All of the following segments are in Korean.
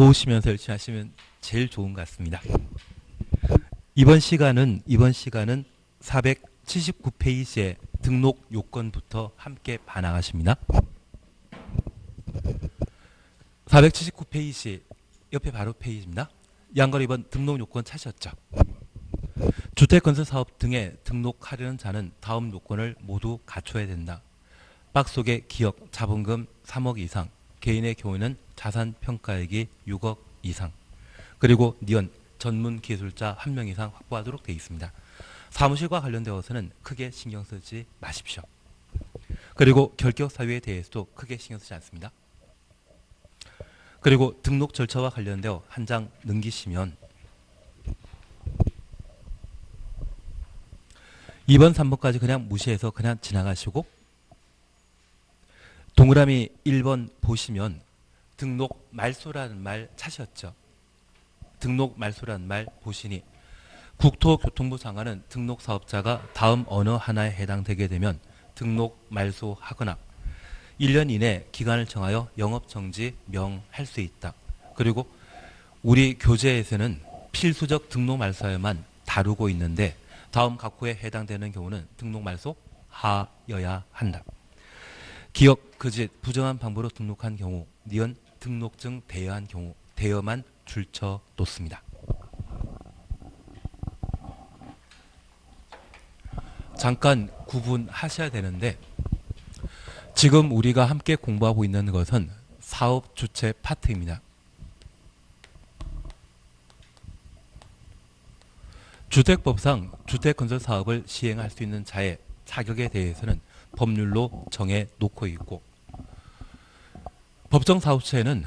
보시면서 열심히 하시면 제일 좋은 것 같습니다. 이번 시간은 479페이지의 등록 요건부터 함께 반항하십니다. 479페이지 옆에 바로 페이지입니다. 양걸 2번 등록 요건 찾으셨죠? 주택건설사업 등에 등록하려는 자는 다음 요건을 모두 갖춰야 된다. 박스 속의 기업, 자본금 3억 이상, 개인의 경우에는 자산평가액이 6억 이상, 그리고 니은 전문 기술자 1명 이상 확보하도록 되어 있습니다. 사무실과 관련되어서는 크게 신경 쓰지 마십시오. 그리고 결격 사유에 대해서도 크게 신경 쓰지 않습니다. 그리고 등록 절차와 관련되어 한 장 넘기시면 2번, 3번까지 그냥 무시해서 그냥 지나가시고 동그라미 1번 보시면 등록 말소라는 말 찾으셨죠? 등록 말소라는 말 보시니 국토교통부 장관은 등록 사업자가 다음 어느 하나에 해당되게 되면 등록 말소하거나 1년 이내 기간을 정하여 영업정지 명할 수 있다. 그리고 우리 교재에서는 필수적 등록 말소에만 다루고 있는데 다음 각호에 해당되는 경우는 등록 말소 하여야 한다. 기업, 거짓, 부정한 방법으로 등록한 경우, 니은 등록증 대여한 경우, 대여만 줄쳐 놓습니다. 잠깐 구분하셔야 되는데 지금 우리가 함께 공부하고 있는 것은 사업 주체 파트입니다. 주택법상 주택건설 사업을 시행할 수 있는 자의 자격에 대해서는 법률로 정해 놓고 있고 법정 사업체는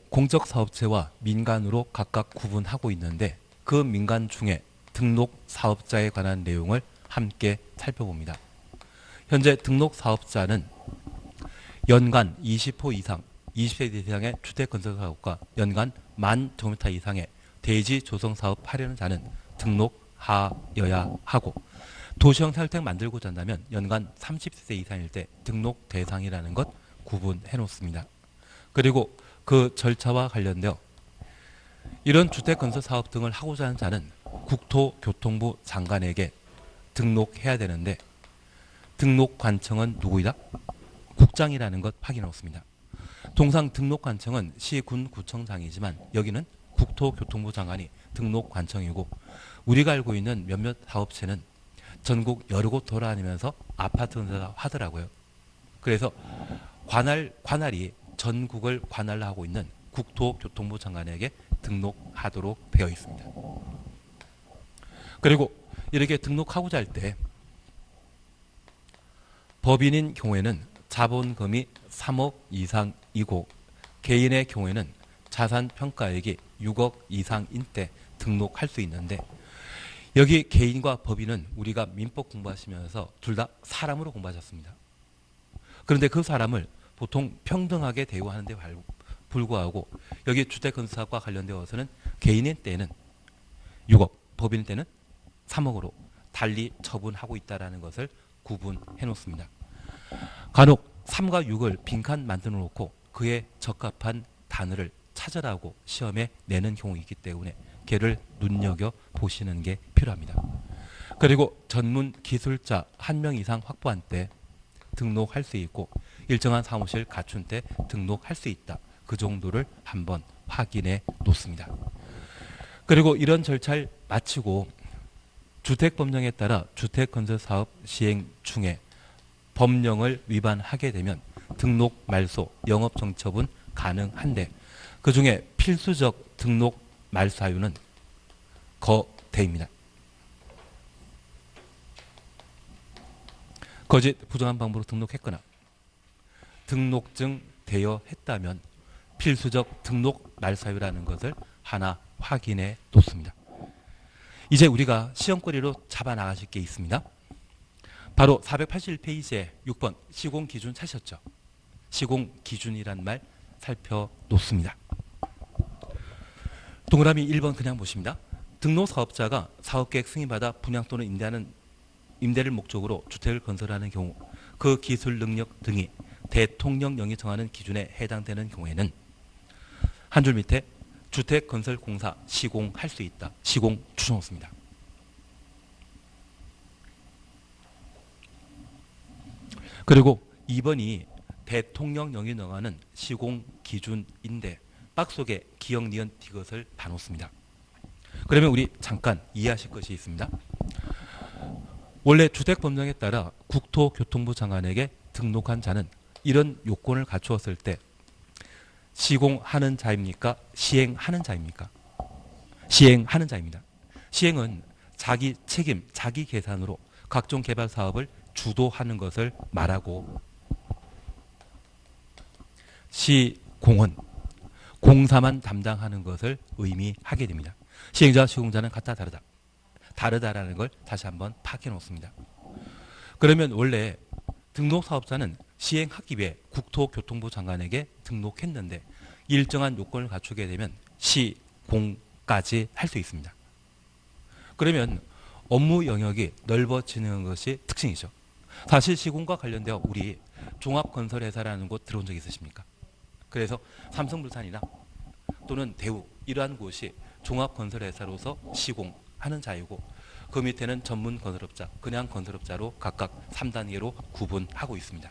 공적 사업체와 민간으로 각각 구분하고 있는데 그 민간 중에 등록 사업자에 관한 내용을 함께 살펴봅니다. 현재 등록 사업자는 연간 20호 이상 20세 이상의 주택건설 사업과 연간 10,000제곱미터 이상의 대지 조성 사업 하려는 자는 등록하여야 하고 도시형 사업택 만들고자 한다면 연간 30세 이상일 때 등록 대상이라는 것 구분해 놓습니다. 그리고 그 절차와 관련되어 이런 주택건설 사업 등을 하고자 하는 자는 국토교통부 장관에게 등록해야 되는데 등록관청은 누구이다? 국장이라는 것 확인해 놓습니다. 통상 등록관청은 시, 군, 구청장이지만 여기는 국토교통부 장관이 등록관청이고 우리가 알고 있는 몇몇 사업체는 전국 여러 곳 돌아다니면서 아파트 건설을 하더라고요. 그래서 관할이 전국을 관할로 하고 있는 국토교통부 장관에게 등록하도록 되어 있습니다. 그리고 이렇게 등록하고자 할 때 법인인 경우에는 자본금이 3억 이상이고 개인의 경우에는 자산평가액이 6억 이상인 때 등록할 수 있는데 여기 개인과 법인은 우리가 민법 공부하시면서 둘 다 사람으로 공부하셨습니다. 그런데 그 사람을 보통 평등하게 대우하는 데 불구하고 여기 주택건설사업과 관련되어서는 개인인 때는 6억, 법인인 때는 3억으로 달리 처분하고 있다는 것을 구분해 놓습니다. 간혹 3과 6을 빈칸 만들어 놓고 그에 적합한 단어를 찾으라고 시험에 내는 경우 있기 때문에 걔를 눈여겨보시는 게 필요합니다. 그리고 전문 기술자 1명 이상 확보한 때 등록할 수 있고 일정한 사무실 갖춘 때 등록할 수 있다. 그 정도를 한번 확인해 놓습니다. 그리고 이런 절차를 마치고 주택법령에 따라 주택건설사업 시행 중에 법령을 위반하게 되면 등록 말소, 영업정처분 가능한데 그 중에 필수적 등록 말소하유는 거대입니다. 거짓, 부정한 방법으로 등록했거나 등록증 대여했다면 필수적 등록 말소하유라는 것을 하나 확인해 놓습니다. 이제 우리가 시험거리로 잡아 나가실 게 있습니다. 바로 481페이지에 6번 시공기준 찾으셨죠? 시공기준이란 말 살펴놓습니다. 동그라미 1번 그냥 보십니다. 등록사업자가 사업계획 승인받아 분양 또는 임대를 목적으로 주택을 건설하는 경우 그 기술 능력 등이 대통령령이 정하는 기준에 해당되는 경우에는 한 줄 밑에 주택건설공사 시공할 수 있다. 시공 추천없습니다. 그리고 2번이 대통령령이 정하는 시공 기준인데 박스 속에 기역, 니은, 디귿을 다 놓습니다. 그러면 우리 잠깐 이해하실 것이 있습니다. 원래 주택법령에 따라 국토교통부 장관에게 등록한 자는 이런 요건을 갖추었을 때 시공하는 자입니까? 시행하는 자입니까? 시행하는 자입니다. 시행은 자기 책임, 자기 계산으로 각종 개발 사업을 주도하는 것을 말하고, 시공은 공사만 담당하는 것을 의미하게 됩니다. 시행자와 시공자는 같다 다르다. 다르다라는 걸 다시 한번 파악해 놓습니다. 그러면 원래 등록사업자는 시행하기 위해 국토교통부 장관에게 등록했는데 일정한 요건을 갖추게 되면 시공까지 할 수 있습니다. 그러면 업무 영역이 넓어지는 것이 특징이죠. 사실 시공과 관련되어 우리 종합건설회사라는 곳 들어온 적 있으십니까? 그래서 삼성물산이나 또는 대우 이러한 곳이 종합건설회사로서 시공하는 자이고 그 밑에는 전문건설업자, 그냥 건설업자로 각각 3단계로 구분하고 있습니다.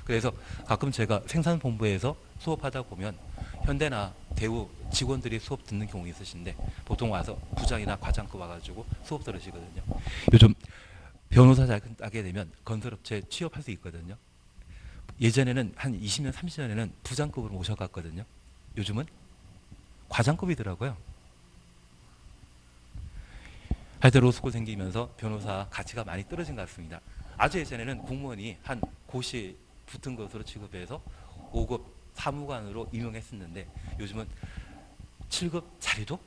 그래서 가끔 제가 생산본부에서 수업하다 보면 현대나 대우 직원들이 수업 듣는 경우 있으신데 보통 와서 부장이나 과장급 와가지고 수업 들으시거든요. 요즘 변호사 자격 따게 되면 건설업체에 취업할 수 있거든요. 예전에는 한 20년, 30년에는 부장급으로 모셔갔거든요. 요즘은 과장급이더라고요. 하여튼 로스쿨 생기면서 변호사 가치가 많이 떨어진 것 같습니다. 아주 예전에는 공무원이 한 고시 붙은 것으로 취급해서 5급 사무관으로 임용했었는데 요즘은 7급 자리도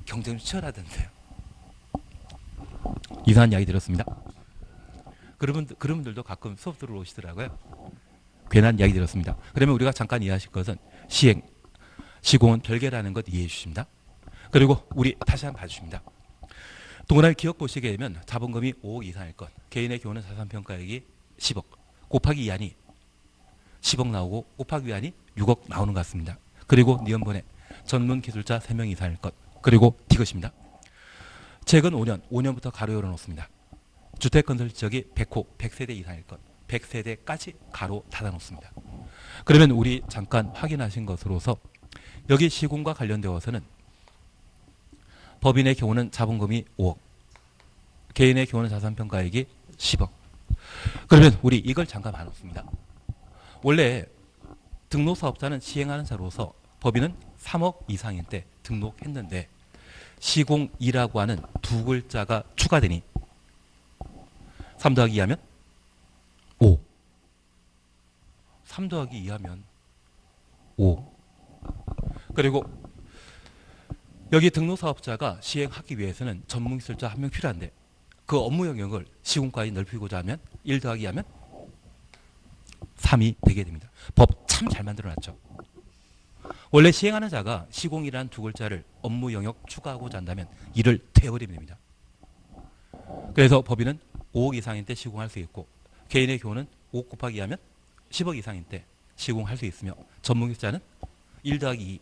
경쟁이 치열하던데요. 이상한 이야기 들었습니다. 그런 분들도 가끔 수업 들으러 오시더라고요. 괜한 이야기 들었습니다. 그러면 우리가 잠깐 이해하실 것은 시행, 시공은 별개라는 것 이해해 주십니다. 그리고 우리 다시 한번 봐주십니다. 동그라미 기억 보시게 되면 자본금이 5억 이상일 것, 개인의 경우는 자산평가액이 10억, 곱하기 2하니 10억 나오고 곱하기 2하니 6억 나오는 것 같습니다. 그리고 니은번에 전문기술자 3명 이상일 것, 그리고 디귿입니다. 최근 5년, 5년부터 가로 열어놓습니다. 주택건설지역이 100호, 100세대 이상일 것, 100세대까지 가로 닫아놓습니다. 그러면 우리 잠깐 확인하신 것으로서 여기 시공과 관련되어서는 법인의 경우는 자본금이 5억, 개인의 경우는 자산평가액이 10억. 그러면 우리 이걸 잠깐 봐놓습니다. 원래 등록사업자는 시행하는 자로서 법인은 3억 이상일 때 등록했는데 시공2라고 하는 두 글자가 추가되니 3 더하기 2하면 5. 3 더하기 2하면 5. 그리고 여기 등록사업자가 시행하기 위해서는 전문기술자 1명 필요한데 그 업무 영역을 시공까지 넓히고자 하면 1 더하기 하면 3이 되게 됩니다. 법 참 잘 만들어놨죠. 원래 시행하는 자가 시공이라는 두 글자를 업무 영역 추가하고자 한다면 이를 태워버리면 됩니다. 그래서 법인은 5억 이상인 때 시공할 수 있고 개인의 경우는 5 곱하기 하면 10억 이상인 때 시공할 수 있으며 전문기술자는 1 더하기 2,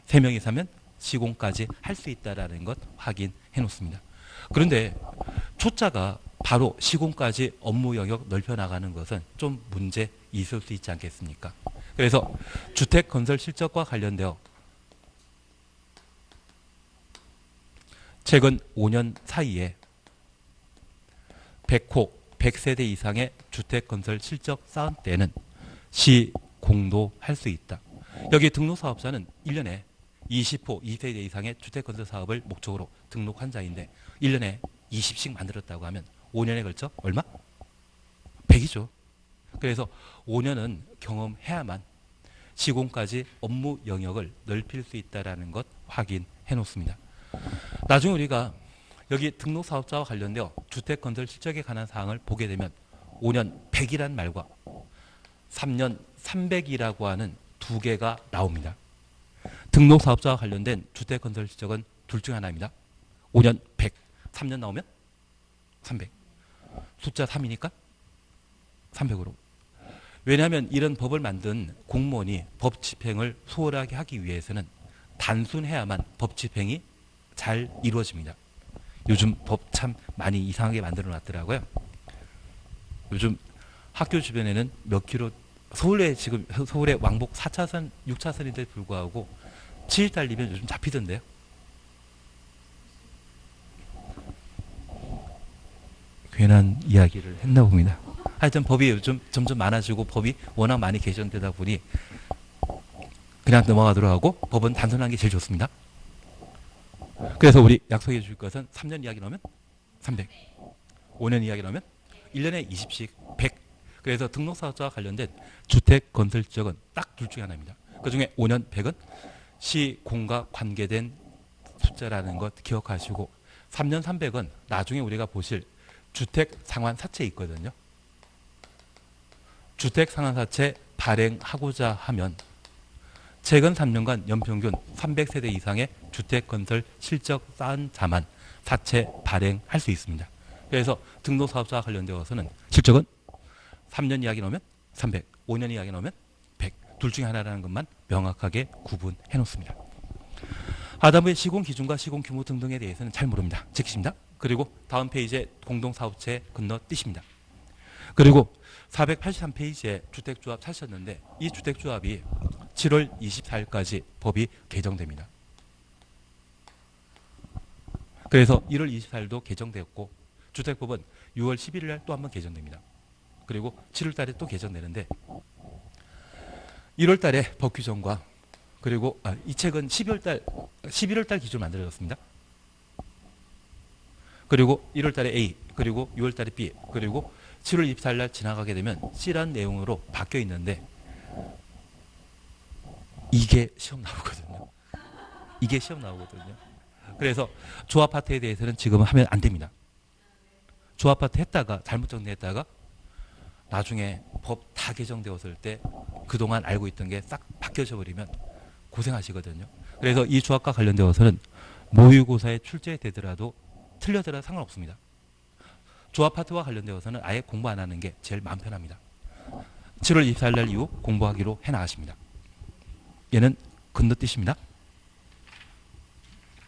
3명 이상면 시공까지 할 수 있다는 것 확인해 놓습니다. 그런데 초짜가 바로 시공까지 업무 영역 넓혀 나가는 것은 좀 문제 있을 수 있지 않겠습니까? 그래서 주택 건설 실적과 관련되어 최근 5년 사이에 100호, 100세대 이상의 주택 건설 실적 쌓은 때는 시공도 할 수 있다. 여기 등록사업자는 1년에 20호, 2세대 이상의 주택건설 사업을 목적으로 등록한 자인데 1년에 20씩 만들었다고 하면 5년에 걸쳐 얼마? 100이죠. 그래서 5년은 경험해야만 시공까지 업무 영역을 넓힐 수 있다는 것 확인해 놓습니다. 나중에 우리가 여기 등록사업자와 관련되어 주택건설 실적에 관한 사항을 보게 되면 5년 100이라는 말과 3년 300이라고 하는 두 개가 나옵니다. 등록사업자와 관련된 주택건설 실적은 둘 중 하나입니다. 5년 100, 3년 나오면 300. 숫자 3이니까 300으로. 왜냐하면 이런 법을 만든 공무원이 법 집행을 수월하게 하기 위해서는 단순해야만 법 집행이 잘 이루어집니다. 요즘 법 참 많이 이상하게 만들어 놨더라고요. 요즘 학교 주변에는 몇 킬로, 서울에 왕복 4차선, 6차선인데 불구하고 7일 달리면 요즘 잡히던데요. 괜한 이야기를 했나 봅니다. 하여튼 법이 요즘 점점 많아지고 법이 워낙 많이 개정되다 보니 그냥 넘어가도록 하고 법은 단순한 게 제일 좋습니다. 그래서 우리 약속해 줄 것은 3년 이야기 나오면 300, 5년 이야기 나오면 1년에 20씩 100. 그래서 등록사업자와 관련된 주택 건설 지역은 딱 둘 중에 하나입니다. 그중에 5년 100은 시공과 관계된 숫자라는 것 기억하시고 3년 300은 나중에 우리가 보실 주택 상환사채 있거든요. 주택 상환사채 발행하고자 하면 최근 3년간 연평균 300세대 이상의 주택 건설 실적 쌓은 자만 사채 발행할 수 있습니다. 그래서 등록사업자와 관련되어서는 실적은 3년 이야기 나오면 300, 5년 이야기 나오면 100. 둘 중에 하나라는 것만 명확하게 구분해 놓습니다. 하단부의 시공 기준과 시공 규모 등등에 대해서는 잘 모릅니다. 지키십니다. 그리고 다음 페이지에 공동사업체 건너뛰십니다. 그리고 483페이지에 주택조합 찾으셨는데 이 주택조합이 7월 24일까지 법이 개정됩니다. 그래서 1월 24일도 개정되었고 주택법은 6월 11일 날 또 한 번 개정됩니다. 그리고 7월 달에 또 개정되는데 1월 달에 법 규정과 그리고 이 책은 11월 달 기준으로 만들어졌습니다. 그리고 1월 달에 A, 그리고 6월 달에 B, 그리고 7월 24일 날 지나가게 되면 C라는 내용으로 바뀌어 있는데 이게 시험 나오거든요. 이게 시험 나오거든요. 그래서 조합파트에 대해서는 지금은 하면 안 됩니다. 조합파트 했다가 잘못 정리했다가 나중에 법 다 개정되었을 때 그동안 알고 있던 게 싹 바뀌어져 버리면 고생하시거든요. 그래서 이 조합과 관련되어서는 모의고사에 출제되더라도 틀려더라도 상관없습니다. 조합 파트와 관련되어서는 아예 공부 안 하는 게 제일 마음 편합니다. 7월 24일 날 이후 공부하기로 해나가십니다. 얘는 건너뛰십니다.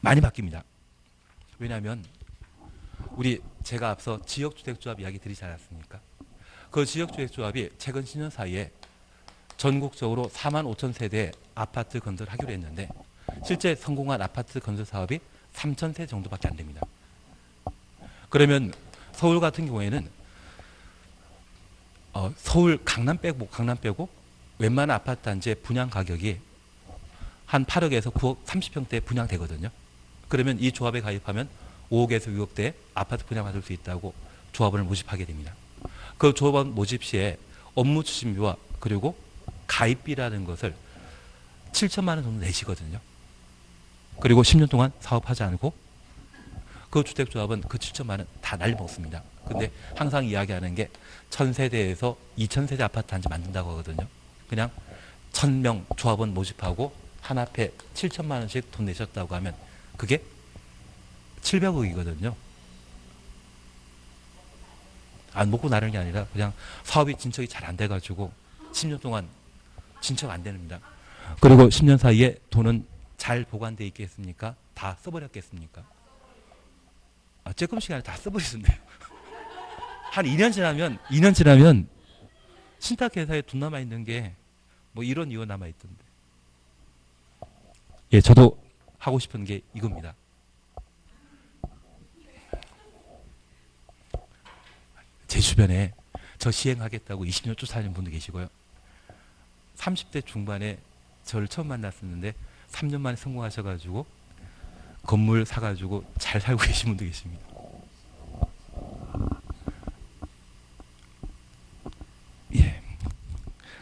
많이 바뀝니다. 왜냐하면 제가 앞서 지역주택조합 이야기 드리지 않았습니까? 그 지역주택조합이 최근 10년 사이에 전국적으로 4만 5천 세대의 아파트 건설하기로 했는데 실제 성공한 아파트 건설 사업이 3천 세 정도밖에 안 됩니다. 그러면 서울 같은 경우에는 서울 강남 빼고 웬만한 아파트 단지의 분양 가격이 한 8억에서 9억 30평대 분양되거든요. 그러면 이 조합에 가입하면 5억에서 6억대 아파트 분양받을 수 있다고 조합원을 모집하게 됩니다. 그 조합원 모집 시에 업무 추진비와 그리고 가입비라는 것을 7천만 원 정도 내시거든요. 그리고 10년 동안 사업하지 않고 그 주택조합은 그 7천만 원 다 날려먹습니다. 근데 항상 이야기하는 게 1000세대에서 2000세대 아파트 단지 만든다고 하거든요. 그냥 1000명 조합원 모집하고 한 앞에 7천만 원씩 돈 내셨다고 하면 그게 700억이거든요. 안 먹고 나르는 게 아니라 그냥 사업이 진척이 잘 안 돼가지고 10년 동안 진척 안 됩니다. 그리고 10년 사이에 돈은 잘 보관돼 있겠습니까? 다 써버렸겠습니까? 조금씩 아니라 다 써버리던데요. 한 2년 지나면 신탁회사에 돈 남아있는 게 뭐 1원, 2원 남아있던데. 예, 저도 하고 싶은 게 이겁니다. 제 주변에 저 시행하겠다고 20년 쫓아다니는 분도 계시고요. 30대 중반에 저를 처음 만났었는데 3년 만에 성공하셔가지고 건물 사가지고 잘 살고 계신 분도 계십니다. 예,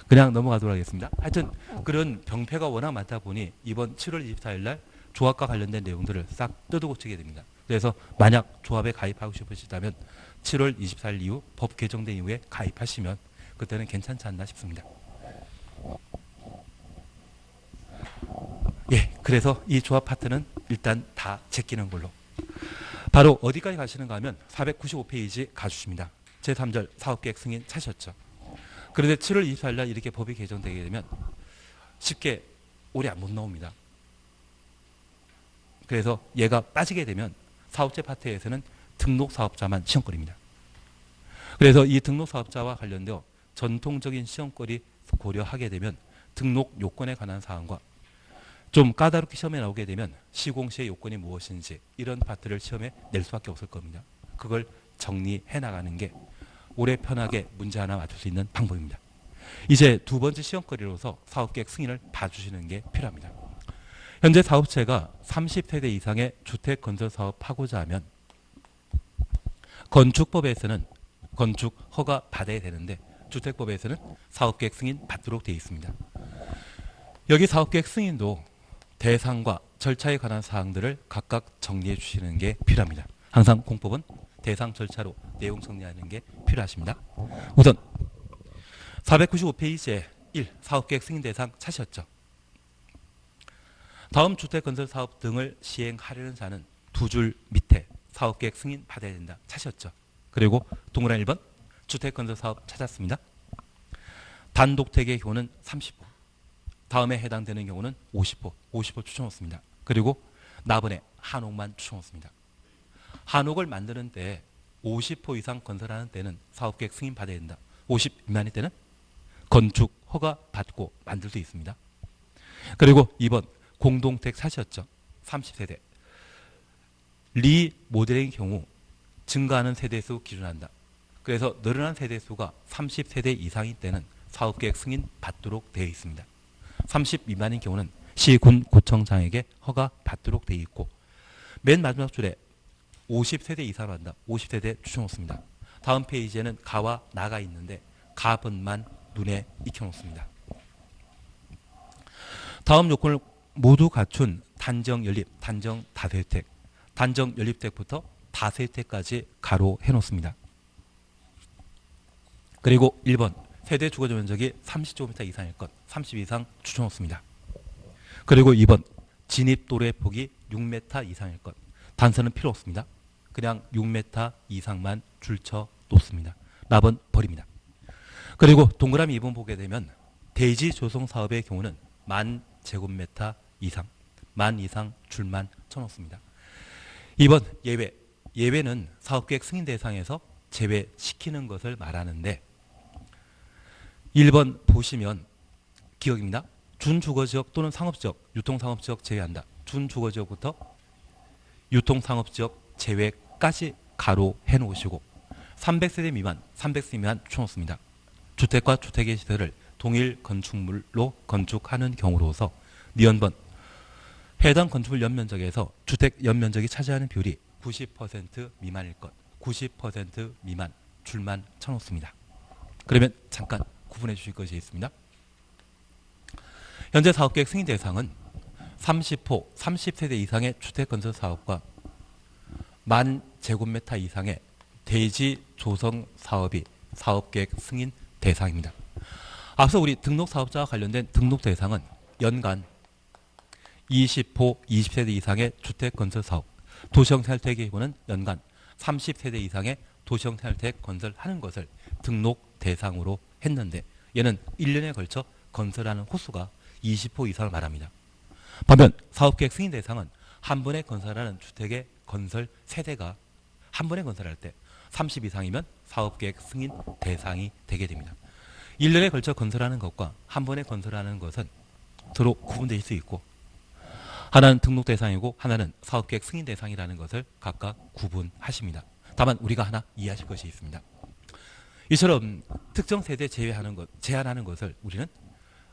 그냥 넘어가도록 하겠습니다. 하여튼 그런 병폐가 워낙 많다 보니 이번 7월 24일 날 조합과 관련된 내용들을 싹 뜯어고치게 됩니다. 그래서 만약 조합에 가입하고 싶으시다면 7월 24일 이후 법 개정된 이후에 가입하시면 그때는 괜찮지 않나 싶습니다. 예, 그래서 이 조합 파트는 일단 다 제끼는 걸로. 바로 어디까지 가시는가 하면 495페이지 가주십니다. 제3절 사업계획 승인 차셨죠. 그런데 7월 24일 날 이렇게 법이 개정되게 되면 쉽게 오래 못 나옵니다. 그래서 얘가 빠지게 되면 사업체 파트에서는 등록사업자만 시험거리입니다. 그래서 이 등록사업자와 관련되어 전통적인 시험거리 고려하게 되면 등록 요건에 관한 사항과 좀 까다롭게 시험에 나오게 되면 시공시의 요건이 무엇인지 이런 파트를 시험에 낼 수밖에 없을 겁니다. 그걸 정리해 나가는 게 올해 편하게 문제 하나 맞출 수 있는 방법입니다. 이제 두 번째 시험거리로서 사업계획 승인을 봐주시는 게 필요합니다. 현재 사업체가 30세대 이상의 주택 건설 사업 하고자 하면 건축법에서는 건축 허가 받아야 되는데 주택법에서는 사업계획 승인 받도록 되어 있습니다. 여기 사업계획 승인도 대상과 절차에 관한 사항들을 각각 정리해 주시는 게 필요합니다. 항상 공법은 대상 절차로 내용 정리하는 게 필요하십니다. 우선 495페이지에 1. 사업계획 승인 대상 찾으셨죠? 다음 주택건설사업 등을 시행하려는 자는 두 줄 밑에 사업계획 승인 받아야 된다 찾으셨죠? 그리고 동그라미 1번 주택건설사업 찾았습니다. 단독택의 경우는 30호, 다음에 해당되는 경우는 50호 추천했습니다. 그리고 나번에 한옥만 추천했습니다. 한옥을 만드는 때 50호 이상 건설하는 때는 사업계획 승인 받아야 된다. 50 미만일 때는 건축 허가 받고 만들 수 있습니다. 그리고 2번 공동택 사셨죠. 30세대 리모델링의 경우 증가하는 세대수 기준한다. 그래서 늘어난 세대수가 30세대 이상일 때는 사업계획 승인 받도록 되어 있습니다. 30 미만인 경우는 시군 구청장에게 허가 받도록 되어 있고 맨 마지막 줄에 50세대 이상으로 한다. 50세대 추천했습니다. 다음 페이지에는 가와 나가 있는데 가번만 눈에 익혀놓습니다. 다음 요건을 모두 갖춘 단정 연립, 단정 다세대택, 단정 연립택부터 다세대택까지 가로 해놓습니다. 그리고 1번 세대 주거지 면적이 30제곱미터 이상일 것, 30 이상 추천했습니다. 그리고 2번 진입도로의 폭이 6m 이상일 것, 단서는 필요 없습니다. 그냥 6m 이상만 줄쳐 놓습니다. 납은 버립니다. 그리고 동그라미 2번 보게 되면 대지 조성 사업의 경우는 10,000제곱미터 이상, 10,000 이상 줄만 쳐놓습니다. 2번 예외, 예외는 사업계획 승인 대상에서 제외시키는 것을 말하는데 1번 보시면 기억입니다. 준주거지역 또는 상업지역, 유통상업지역 제외한다. 준주거지역부터 유통상업지역 제외까지 가로 해놓으시고 300세대 미만, 300세대 미만 추천했습니다. 주택과 주택의 시설을 동일 건축물로 건축하는 경우로서 니은번 해당 건축물 연면적에서 주택 연면적이 차지하는 비율이 90% 미만일 것, 90% 미만 줄만 쳐놓습니다. 그러면 잠깐 구분해 주실 것이 있습니다. 현재 사업계획 승인 대상은 30호, 30세대 이상의 주택건설 사업과 10,000제곱미터 이상의 대지 조성 사업이 사업계획 승인 대상입니다. 앞서 우리 등록사업자와 관련된 등록 대상은 연간 20호, 20세대 이상의 주택건설 사업, 도시형생활택의 경우는 연간 30세대 이상의 도시형생활택 건설하는 것을 등록 대상으로 했는데 얘는 1년에 걸쳐 건설하는 호수가 20호 이상을 말합니다. 반면 사업계획 승인 대상은 한 번에 건설하는 주택의 건설 세대가 한 번에 건설할 때 30 이상이면 사업계획 승인 대상이 되게 됩니다. 1년에 걸쳐 건설하는 것과 한 번에 건설하는 것은 서로 구분될 수 있고 하나는 등록 대상이고 하나는 사업계획 승인 대상이라는 것을 각각 구분하십니다. 다만 우리가 하나 이해하실 것이 있습니다. 이처럼 특정 세대 제한하는 것을 우리는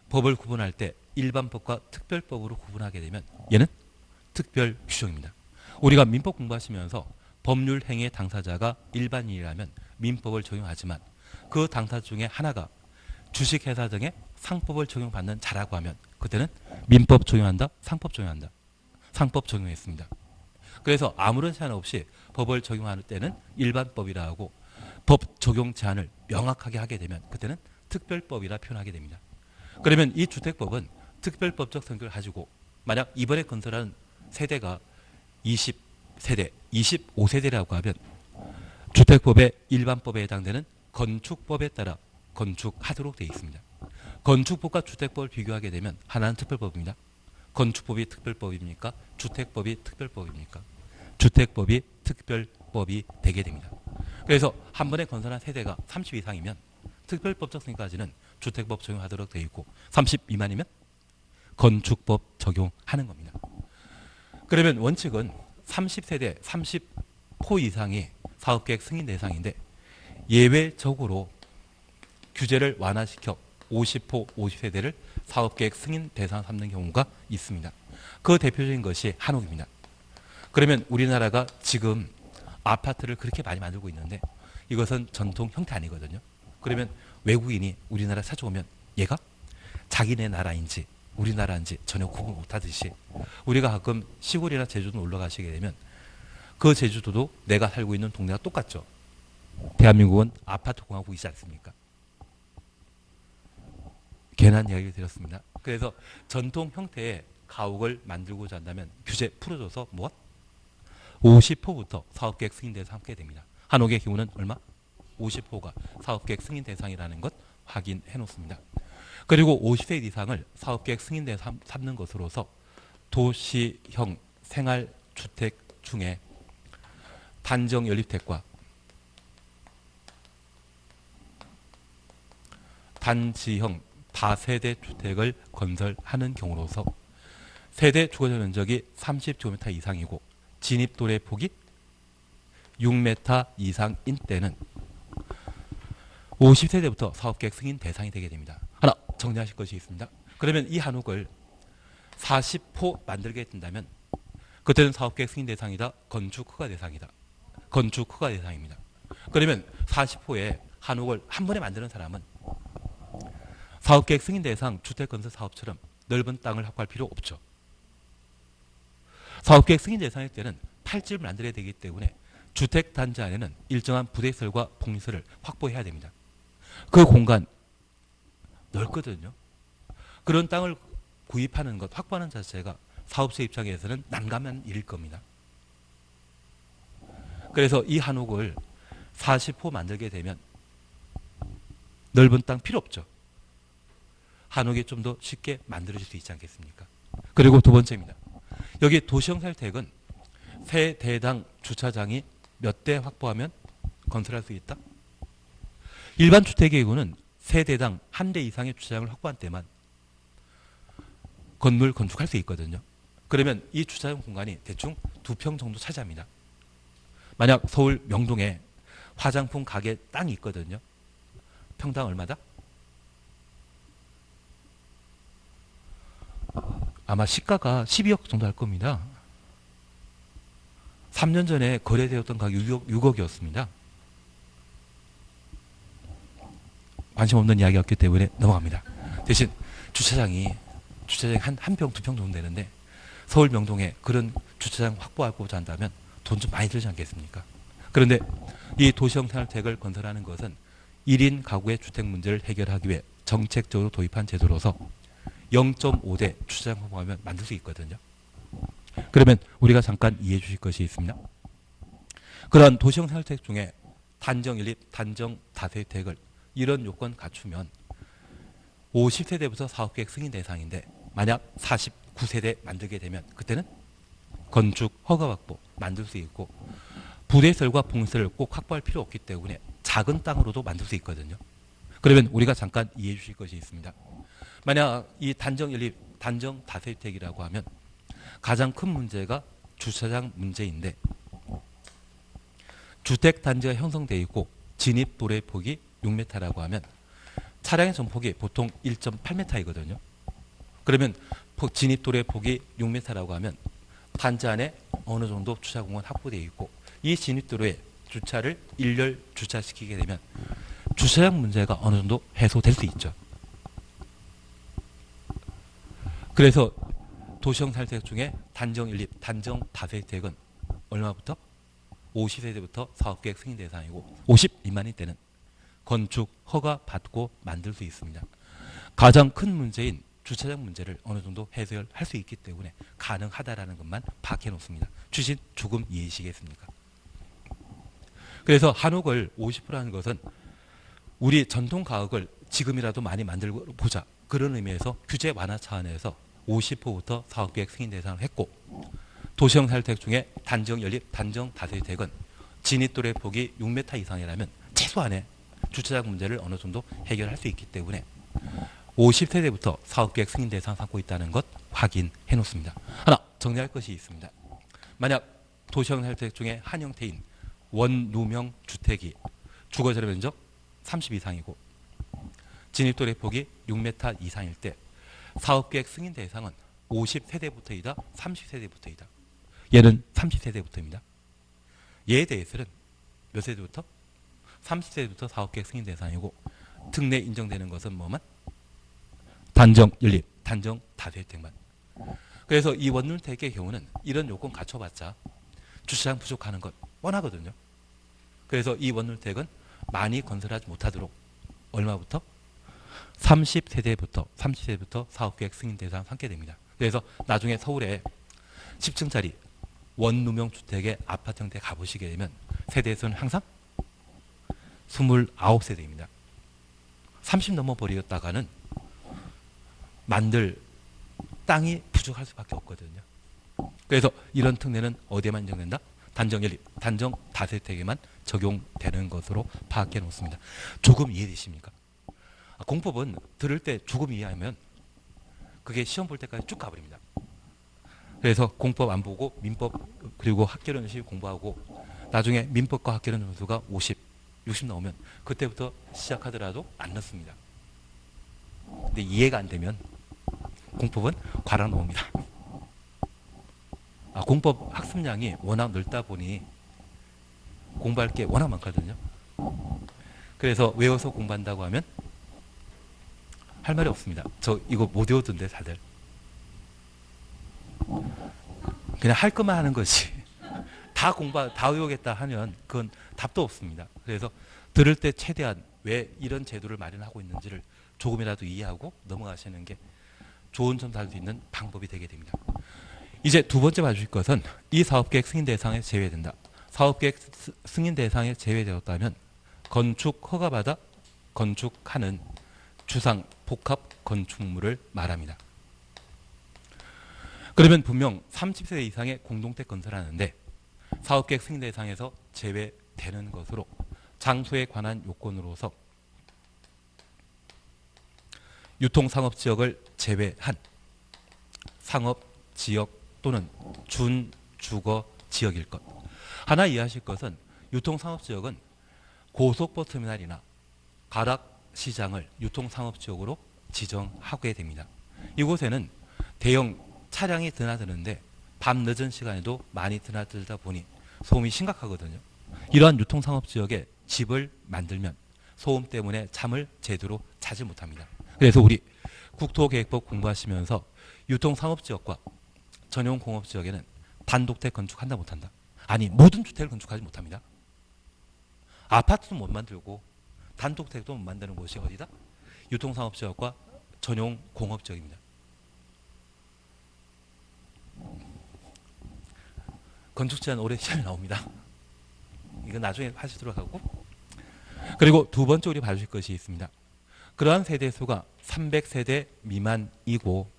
법을 구분할 때 일반법과 특별법으로 구분하게 되면 얘는 특별 규정입니다. 우리가 민법 공부하시면서 법률 행위의 당사자가 일반인이라면 민법을 적용하지만 그 당사자 중에 하나가 주식회사 등의 상법을 적용받는 자라고 하면 그때는 민법 적용한다, 상법 적용한다. 상법 적용했습니다. 그래서 아무런 제한 없이 법을 적용하는 때는 일반법이라 하고 법 적용 제한을 명확하게 하게 되면 그때는 특별법이라 표현하게 됩니다. 그러면 이 주택법은 특별법적 성격을 가지고 만약 이번에 건설하는 세대가 20세대, 25세대라고 하면 주택법의 일반법에 해당되는 건축법에 따라 건축하도록 되어 있습니다. 건축법과 주택법을 비교하게 되면 하나는 특별법입니다. 건축법이 특별법입니까? 주택법이 특별법입니까? 주택법이 특별법이 되게 됩니다. 그래서 한 번에 건설한 세대가 30 이상이면 특별법적 승인까지는 주택법 적용하도록 되어 있고 30 미만이면 건축법 적용하는 겁니다. 그러면 원칙은 30세대 30호 이상이 사업계획 승인 대상인데 예외적으로 규제를 완화시켜 50호 50세대를 사업계획 승인 대상 삼는 경우가 있습니다. 그 대표적인 것이 한옥입니다. 그러면 우리나라가 지금 아파트를 그렇게 많이 만들고 있는데 이것은 전통 형태 아니거든요. 그러면 외국인이 우리나라 찾아오면 얘가 자기네 나라인지 우리나라인지 전혀 구분 못하듯이 우리가 가끔 시골이나 제주도 놀러 가시게 되면 그 제주도도 내가 살고 있는 동네가 똑같죠. 대한민국은 아파트 공화국이지 않습니까? 괜한 이야기를 드렸습니다. 그래서 전통 형태의 가옥을 만들고자 한다면 규제 풀어줘서 무엇? 50호부터 사업계획 승인 대상 함께 됩니다. 한옥의 기호는 얼마? 50호가 사업계획 승인 대상이라는 것 확인해 놓습니다. 그리고 50세 이상을 사업계획 승인 대상 삼는 것으로서 도시형 생활주택 중에 단정 연립택과 단지형 다세대 주택을 건설하는 경우로서 세대 주거적 면적이 30제곱미터 이상이고 진입도래 폭이 6m 이상인 때는 50세대부터 사업계획 승인 대상이 되게 됩니다. 하나 정리하실 것이 있습니다. 그러면 이 한옥을 40호 만들게 된다면 그때는 사업계획 승인 대상이다. 건축 허가 대상이다. 건축 허가 대상입니다. 그러면 40호에 한옥을 한 번에 만드는 사람은 사업계획 승인 대상 주택건설 사업처럼 넓은 땅을 확보할 필요 없죠. 사업계획 승인 대상일 때는 탈집을 만들어야 되기 때문에 주택단지 안에는 일정한 부대시설과 복리시설을 확보해야 됩니다. 그 공간 넓거든요. 그런 땅을 구입하는 것, 확보하는 자체가 사업자 입장에서는 난감한 일일 겁니다. 그래서 이 한옥을 40호 만들게 되면 넓은 땅 필요 없죠. 한옥이 좀 더 쉽게 만들어질 수 있지 않겠습니까? 그리고 두 번째입니다. 여기 도시형 생활주택은 세대당 주차장이 몇 대 확보하면 건설할 수 있다? 일반 주택의 경우는 세대당 한 대 이상의 주차장을 확보한 때만 건물 건축할 수 있거든요. 그러면 이 주차장 공간이 대충 2평 정도 차지합니다. 만약 서울 명동에 화장품 가게 땅이 있거든요. 평당 얼마다? 아마 시가가 12억 정도 할 겁니다. 3년 전에 거래되었던 가격 6억이었습니다. 관심 없는 이야기였기 때문에 넘어갑니다. 대신 주차장이 한 평, 2평 정도 되는데 서울 명동에 그런 주차장 확보하고자 한다면 돈 좀 많이 들지 않겠습니까? 그런데 이 도시형 생활주택을 건설하는 것은 1인 가구의 주택 문제를 해결하기 위해 정책적으로 도입한 제도로서 0.5대 주차장 확보하면 만들 수 있거든요. 그러면 우리가 잠깐 이해해 주실 것이 있습니다. 그런 도시형 생활주택 중에 단정 연립, 단정 다세대택을 이런 요건 갖추면 50세대부터 사업계획 승인 대상인데 만약 49세대 만들게 되면 그때는 건축 허가 확보 만들 수 있고 부대시설과 봉시설을 꼭 확보할 필요 없기 때문에 작은 땅으로도 만들 수 있거든요. 그러면 우리가 잠깐 이해해 주실 것이 있습니다. 만약 이 단정 연립, 단정 다세대택이라고 하면 가장 큰 문제가 주차장 문제인데 주택 단지가 형성되어 있고 진입 도래 폭이 6m라고 하면 차량의 전폭이 보통 1.8m이거든요. 그러면 진입 도래 폭이 6m라고 하면 단지 안에 어느 정도 주차 공간 확보되어 있고 이 진입 도로에 주차를 일렬 주차시키게 되면 주차장 문제가 어느 정도 해소될 수 있죠. 그래서 도시형 생활주택 중에 단정 연립, 단정 다세대택은 얼마부터? 50세대부터 사업계획 승인 대상이고 50 미만일 때는 건축 허가 받고 만들 수 있습니다. 가장 큰 문제인 주차장 문제를 어느 정도 해결할 수 있기 때문에 가능하다라는 것만 박해 놓습니다. 주신 조금 이해하시겠습니까? 그래서 한옥을 50%라는 것은 우리 전통 가옥을 지금이라도 많이 만들고 보자. 그런 의미에서 규제 완화 차원에서 50호부터 사업계획 승인 대상을 했고 도시형 사주택 중에 단정 연립, 단정 다세대택은 진입도로의 폭이 6m 이상이라면 최소한의 주차장 문제를 어느 정도 해결할 수 있기 때문에 50세대부터 사업계획 승인 대상 삼고 있다는 것 확인해 놓습니다. 하나 정리할 것이 있습니다. 만약 도시형 사주택 중에 한 형태인 원루명 주택이 주거자료 면적 30 이상이고 진입도로의 폭이 6m 이상일 때 사업계획 승인 대상은 50세대부터이다, 30세대부터이다. 얘는 30세대부터입니다. 얘에 대해서는 몇 세대부터? 30세대부터 사업계획 승인 대상이고 특례 인정되는 것은 뭐만? 단정 연립, 단정 다세대택만. 그래서 이 원룸택의 경우는 이런 요건 갖춰봤자 주차장 부족하는 것 뻔하거든요. 그래서 이 원룸택은 많이 건설하지 못하도록 얼마부터? 30세대부터 사업계획 승인 대상 삼게 됩니다. 그래서 나중에 서울에 10층짜리 원루명 주택의 아파트 형태 가보시게 되면 세대수는 항상 29세대입니다. 30 넘어버리었다가는 만들 땅이 부족할 수밖에 없거든요. 그래서 이런 특례는 어디에만 인정된다? 단정 연립, 단정 다세대택에만 적용되는 것으로 파악해 놓습니다. 조금 이해되십니까? 공법은 들을 때 조금 이해하면 그게 시험 볼 때까지 쭉 가버립니다. 그래서 공법 안 보고 민법 그리고 학개론 시 공부하고 나중에 민법과 학개론 점수가 50, 60 나오면 그때부터 시작하더라도 안 넣습니다. 근데 이해가 안 되면 공법은 과락 놓습니다. 공법 학습량이 워낙 넓다 보니 공부할 게 워낙 많거든요. 그래서 외워서 공부한다고 하면 할 말이 없습니다. 저 이거 못 외우던데 다들. 그냥 할 것만 하는 거지. 다 외우겠다 하면 그건 답도 없습니다. 그래서 들을 때 최대한 왜 이런 제도를 마련하고 있는지를 조금이라도 이해하고 넘어가시는 게 좋은 점수 할 수 있는 방법이 되게 됩니다. 이제 두 번째 봐주실 것은 이 사업계획 승인 대상에 제외된다. 사업계획 승인 대상에 제외되었다면 건축 허가받아 건축하는 주상 복합 건축물을 말합니다. 그러면 분명 30세대 이상의 공동택 건설하는데 사업계획 승인 대상에서 제외되는 것으로 장소에 관한 요건으로서 유통상업지역을 제외한 상업지역 또는 준주거지역일 것. 하나 이해하실 것은 유통상업지역은 고속버스터미널이나 가락시장을 유통상업지역으로 지정하게 됩니다. 이곳에는 대형 차량이 드나드는데 밤 늦은 시간에도 많이 드나들다 보니 소음이 심각하거든요. 이러한 유통상업지역에 집을 만들면 소음 때문에 잠을 제대로 자지 못합니다. 그래서 우리 국토계획법 공부하시면서 유통상업지역과 전용공업지역에는 단독택 건축한다 못한다? 아니 모든 주택을 건축하지 못합니다. 아파트도 못 만들고 단독택도 못 만드는 곳이 어디다? 유통상업지역과 전용공업지역입니다. 건축제한 올해 시험이 나옵니다. 이건 나중에 하시도록 하고. 그리고 두 번째 우리 봐주실 것이 있습니다. 그러한 세대수가 300세대 미만이고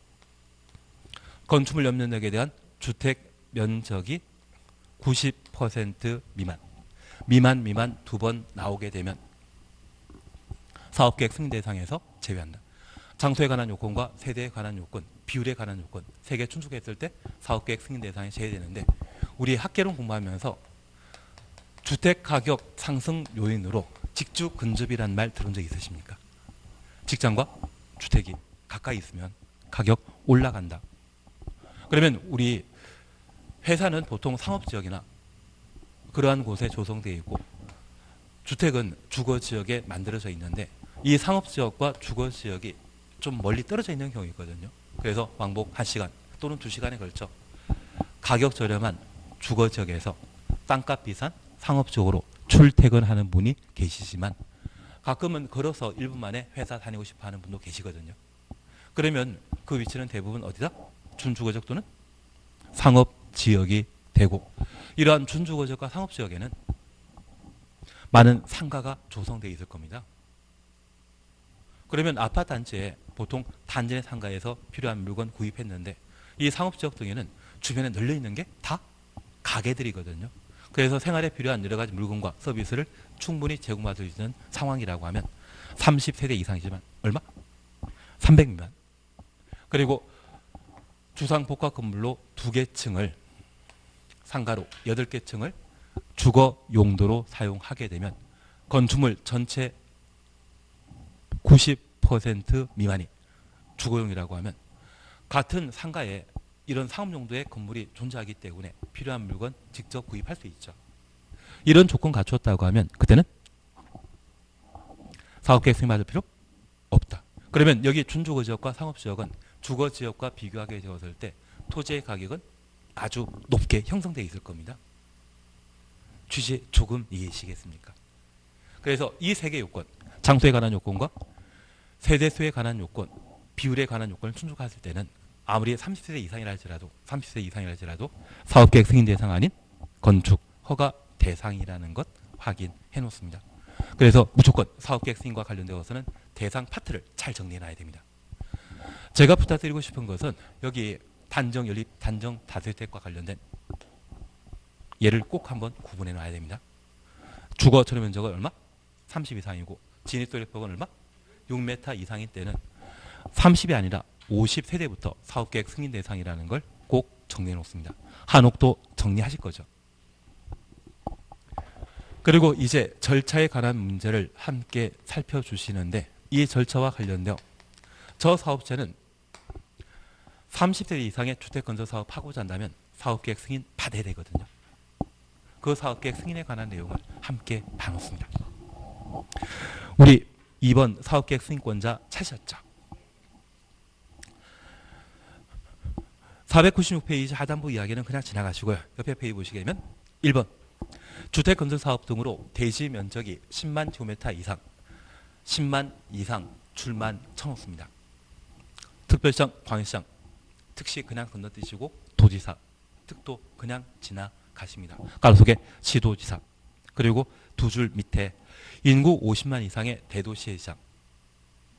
건축물 연면적에 대한 주택 면적이 90% 미만 두 번 나오게 되면 사업계획 승인 대상에서 제외한다. 장소에 관한 요건과 세대에 관한 요건, 비율에 관한 요건 세 개 충족했을 때 사업계획 승인 대상에 제외되는데 우리 학개론 공부하면서 주택가격 상승 요인으로 직주 근접이라는 말 들은 적 있으십니까? 직장과 주택이 가까이 있으면 가격 올라간다. 그러면 우리 회사는 보통 상업지역이나 그러한 곳에 조성되어 있고 주택은 주거지역에 만들어져 있는데 이 상업지역과 주거지역이 좀 멀리 떨어져 있는 경우가 있거든요. 그래서 왕복 1시간 또는 2시간에 걸쳐 가격 저렴한 주거지역에서 땅값 비싼 상업지역으로 출퇴근하는 분이 계시지만 가끔은 걸어서 1분 만에 회사 다니고 싶어 하는 분도 계시거든요. 그러면 그 위치는 대부분 어디다? 준주거지역 또는 상업지역이 되고 이러한 준주거지역과 상업지역에는 많은 상가가 조성되어 있을 겁니다. 그러면 아파트 단지에 보통 단지 내 상가에서 필요한 물건 구입했는데 이 상업지역 등에는 주변에 널려 있는 게 다 가게들이거든요. 그래서 생활에 필요한 여러 가지 물건과 서비스를 충분히 제공받을 수 있는 상황이라고 하면 30세대 이상이지만 얼마? 300 미만. 그리고 주상복합 건물로 2개 층을 상가로 8개 층을 주거 용도로 사용하게 되면 건축물 전체 90% 미만이 주거용이라고 하면 같은 상가에 이런 상업 용도의 건물이 존재하기 때문에 필요한 물건 직접 구입할 수 있죠. 이런 조건 갖추었다고 하면 그때는 사업계획 승인받을 필요 없다. 그러면 여기 준주거지역과 상업지역은 주거지역과 비교하게 되었을 때 토지의 가격은 아주 높게 형성되어 있을 겁니다. 취지 조금 이해하시겠습니까? 그래서 이 세 개 요건, 장소에 관한 요건과 세대수에 관한 요건, 비율에 관한 요건을 충족했을 때는 아무리 30세 이상이라 할지라도 사업계획 승인 대상 아닌 건축 허가 대상이라는 것 확인해 놓습니다. 그래서 무조건 사업계획 승인과 관련되어서는 대상 파트를 잘 정리해 놔야 됩니다. 제가 부탁드리고 싶은 것은 여기 단정 연립, 단정 다주택과 관련된 얘를 꼭 한번 구분해 놔야 됩니다. 주거 전용 면적은 얼마? 30 이상이고 진입도력벽은 얼마? 6m 이상인 때는 30이 아니라 50세대부터 사업계획 승인 대상이라는 걸 꼭 정리해 놓습니다. 한옥도 정리하실 거죠. 그리고 이제 절차에 관한 문제를 함께 살펴주시는데 이 절차와 관련되어 저 사업체는 30세 이상의 주택건설 사업 하고자 한다면 사업계획 승인 받아야 되거든요. 그 사업계획 승인에 관한 내용을 함께 봐놓습니다. 우리 2번 사업계획 승인권자 찾으셨죠? 496페이지 하단부 이야기는 그냥 지나가시고요. 옆에 페이지 보시게 되면 1번 주택건설 사업 등으로 대지 면적이 10만 제곱미터 이상 10만 이상 줄만 쳐놓습니다. 특별시장, 광역시장, 특시 그냥 건너뛰시고 도지사, 특도 그냥 지나가십니다. 가로 속에 시도지사, 그리고 두 줄 밑에 인구 50만 이상의 대도시의 시장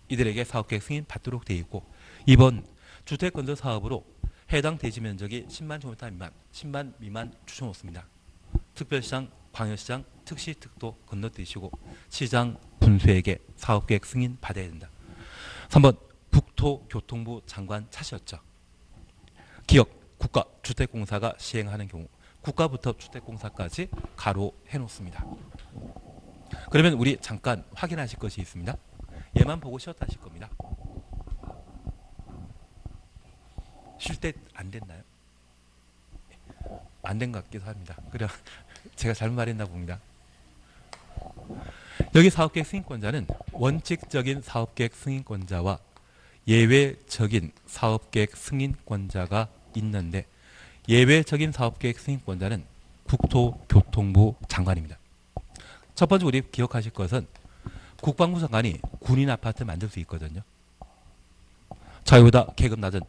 이들에게 사업계획 승인 받도록 되어 있고 2번 주택건설 사업으로 해당 대지 면적이 10만 제곱미터 미만, 10만 미만 추천놓습니다. 특별시장, 광역시장, 특시, 특도 건너뛰시고 시장 분수에게 사업계획 승인 받아야 된다. 3번 국토교통부 장관 차시였죠. 기업, 국가, 주택공사가 시행하는 경우 국가부터 주택공사까지 가로 해놓습니다. 그러면 우리 잠깐 확인하실 것이 있습니다. 얘만 보고 쉬었다 하실 겁니다. 쉴 때 안 됐나요? 안 된 것 같기도 합니다. 그래 제가 잘못 말했나 봅니다. 여기 사업계획 승인권자는 원칙적인 사업계획 승인권자와 예외적인 사업계획 승인권자가 있는데 예외적인 사업계획 승인권자는 국토교통부 장관입니다. 첫 번째 우리 기억하실 것은 국방부 장관이 군인 아파트 만들 수 있거든요. 자기보다 계급 낮은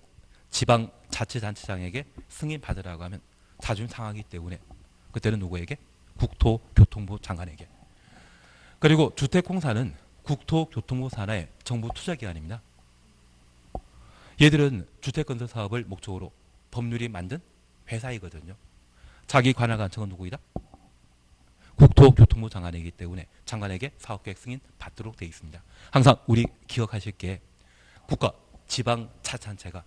지방자치단체장에게 승인받으라고 하면 자존심 상하기 때문에 그때는 누구에게? 국토교통부 장관에게. 그리고 주택공사는 국토교통부 산하의 정부 투자기관입니다. 얘들은 주택건설 사업을 목적으로 법률이 만든 회사이거든요. 자기 관할 관청은 누구이다? 국토교통부 장관이기 때문에 장관에게 사업계획 승인 받도록 되어 있습니다. 항상 우리 기억하실 게 국가, 지방자치단체가